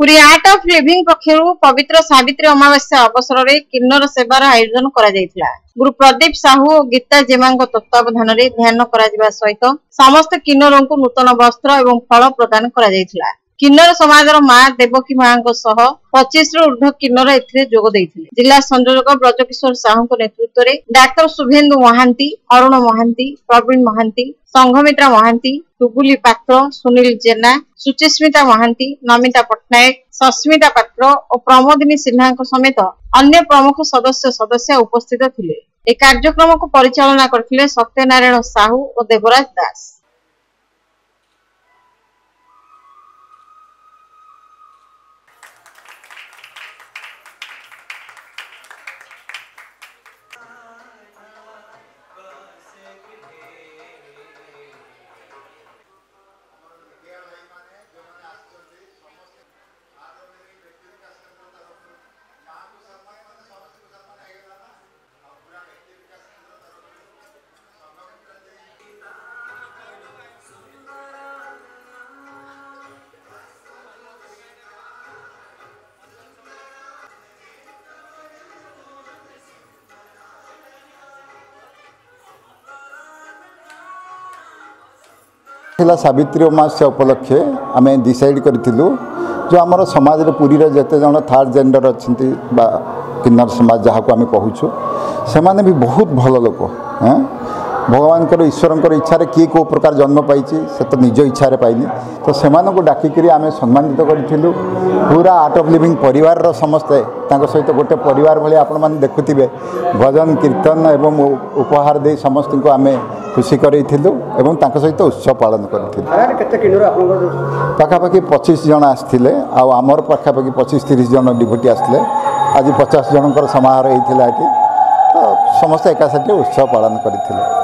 Puri art of living पक्षरु पवित्र सावित्री अमावास्या अवसर में किन्नर सेवार आयोजन करा जायतिला। गुरु प्रदीप साहू और गीता जेमांग तत्वावधान में ध्यान करा सहित समस्त किन्नरों को नूतन वस्त्र एवं फल प्रदान करा जायतिला। किन्नर समाजर मां देवकी मां 25 रु ऊर्ध्व किन्नर एथिरे जोग देइथिले। जिला संयोजक ब्रजकिशोर साहू नेतृत्व में डाक्टर शुभेन्दु महांती, अरुण महांती, प्रवीण महांती, संघमित्रा महांती, टुगुली पात्र, सुनील जेना, सुचिस्मिता महांती, नमिता पट्टनायक, सस्मिता पात्र और प्रमोदिनी सिन्हा समेत अन्य प्रमुख सदस्य उपस्थित थिले। ए कार्यक्रम को परिचालना करथिले सत्यनारायण साहू और देवराज दास। सावित्री अमावास्या उपलक्षे आम डिसाइड करूँ जो आम समाज पुरी जिते जन थर्ड जेंडर अच्छा किन्नर समाज जहाँ को आम कहूँ से मैंने भी बहुत भल लोक भगवान ईश्वर इच्छा किए कौ प्रकार जन्म पाई से तो निज इच्छा पाइनी तो से डाकिक आम सम्मानित करूँ पूरा आर्ट ऑफ लिविंग परिवार समस्ते सहित गोटे परिवार भाई आपण मैंने देखुवे भजन कीर्तन एवं उपहार दे समस्त को आम खुशी करूँ एवं सहित उत्सव पालन करूँ। पाखापाखि 25 जन आसते आमर पाखापाखि 25-30 जन डिभोटी आसते आज 50 जनकर समारोह होता है तो समस्त एकासाथी उत्सव पालन करते।